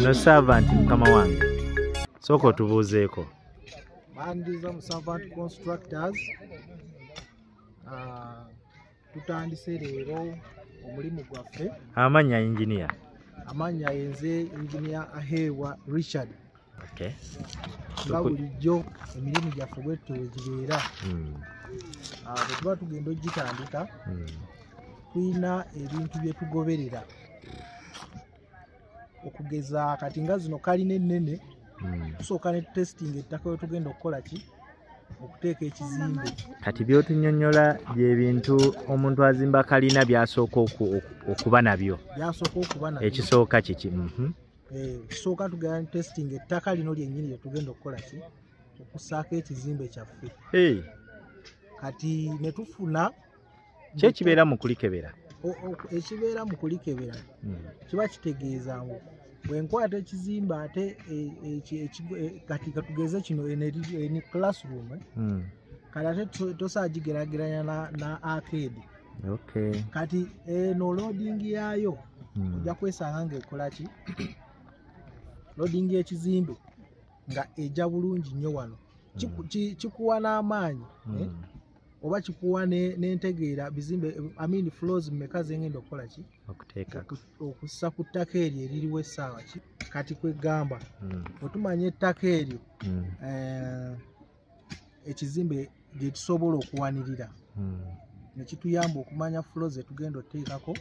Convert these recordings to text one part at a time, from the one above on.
Ono servant mukama wange. Sooka otubuuzeeko. Bandiza mu servant constructors. Tutandise leero omulimu gwaffe. Amanya engineer. Amanya yenze engineer aheebwa Richard. Okay. Nga bulijjo emirimu gyaffe bwetyo wegibeera. Bwe tuba tugenda ogitandika tulina ebintu bye tugoberera okugeza kati nga zino kalina ennene tusooka ne testing ettaka we tugenda okukola ki okuteeka ekizimbe. Kati by'otunnyonnyola by'ebintu omuntu azimba kalina by'asooka okuba nabyo. Ekisooka kiki? Ekisooka tugenda ne testing ettaka lino lyennyini lye tugenda okukola ki okussaako ekizimbe kyaffe. Kati ne tufuna ki ekibeera mu kulikebera? Ekibeera mu kulikebera kiba kitegeeza ngu bwe nkwata ekizimbe ate kati katugeze kino eni classroom kati ate tosaa gigeraageranya na arcade. Kati eno loading yaayo ojja kwesanga ng'ekola ki loading y'ekizimbe nga ejja bulungi nnyo wano. Kikuwa n'amaanyi oba kikuwa n'entegeera bizimbe floors mmeka zengenda okukola ki okussa ku ttaka eryo eririwo essaawa ki. Kati kwegamba bwe tumanya ettaka eryo ekizimbe gye tusobola okuwanirira ne kituyamba okumanya floors ze tugenda oteekako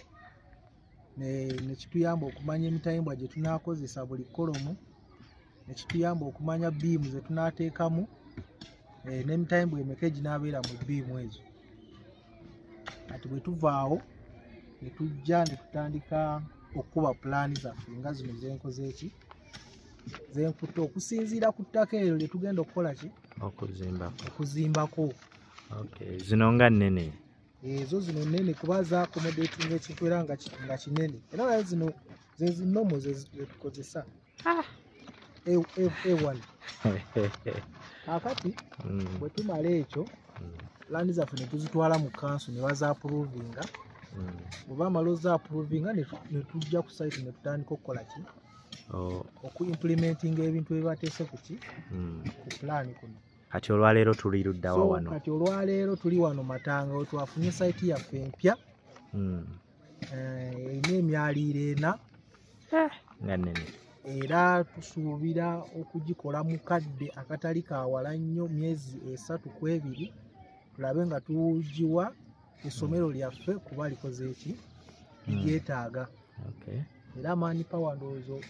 ne kituyamba okumanya emitayimbwa gye tunaakozesa buli kolomu ne kituyamba okumanya beam ze tunaateekamu n'emitayimbwa emeka eginaabeera mu bbiimu ezo. Kati bwe tuvaawo ne tujja ne tutandika okukuba pulaani zaffe nga zino zenkoze eki zenkutte okusinziira ku ttaka eryo lye tugenda okukola ki okuzimbako. Zino nga nnene? Ezo zino nnene kuba zaakomodatinga ekintu era nga kinene era naye zino ze zinomo ze tukozesa A1. Kakati bwe tumala ekyo pulaani zaffe ne tuzitwala mu kanso ne bazaapuruvinga. Bwe bamala ozaapuruvinga ne tujja ku site ne tutandika okukola ki okuimplementinga ebintu bye bateese ku ki ku pulaani kuno. Kati olwaleero tuli luddawa wano? Kati olwaleero tuli wano Matanga we twafunye site yaffe empya erina emyaliiro 4 nga nnene era tusuubira okugikola mu kadde akatali kawala nnyo myezi 3 ku 2 tulabe nga tugiwa essomero lyaffe kuba likoze eki ligyetaaga. Era amaani pawa ndowoozo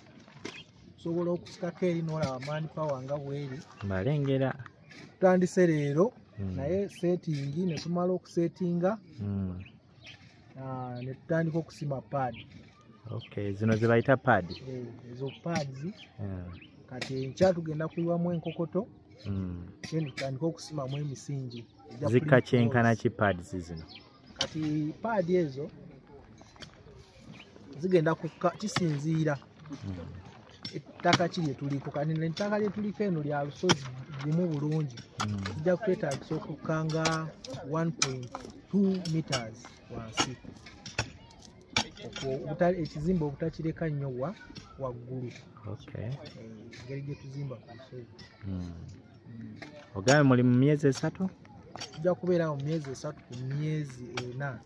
tusobola okusikako eri n'olaba amaani pawa nga bweri mbalengera. Tutandise leero naye setting ne tumala okusetinga ne tutandika okusima paadi. Zino ze bayita paadi? Ezo paadi kati enkya tugenda kuyiwamu enkokoto then tutandika okusimamu emisingi. Zikakyenkana ki paadis zino? Kati paadi ezo zigenda kisinziira ettaka ki lye tuliko. Kati ettaka lye tuliko eno lya lusozi gumu bulungi kijja kwetaagisa okukanga 1.2 meters wansi ekizimbe obutakireka nnyo waggulu. Engeri gye tuzimba ku lusozi. Ogambe muli mu myezi 3? Tujja kubeera mu myezi 3 ku myezi 4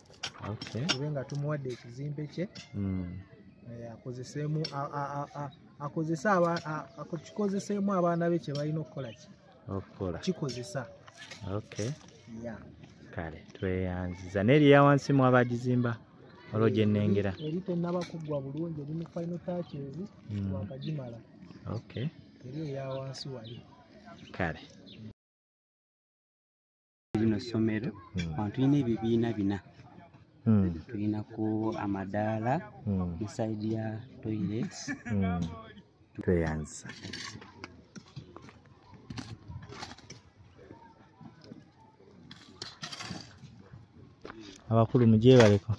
tube nga tumuwadde ekizimbe kye kikozeseemu abaana be kye balina okukola kikozesa. Kale tweyanziza n'eriya wansi mu abagizimba olwo gye nnengera eri tennaba kuggwa bulungi eri mu final touches wakagimala. Eri eya wansi wali. Kale lino ssomero tulina ebibiina 4 tulinako amadaala ne saidi ya toilets. Tweyanziza. Abakulu mugyebaleko.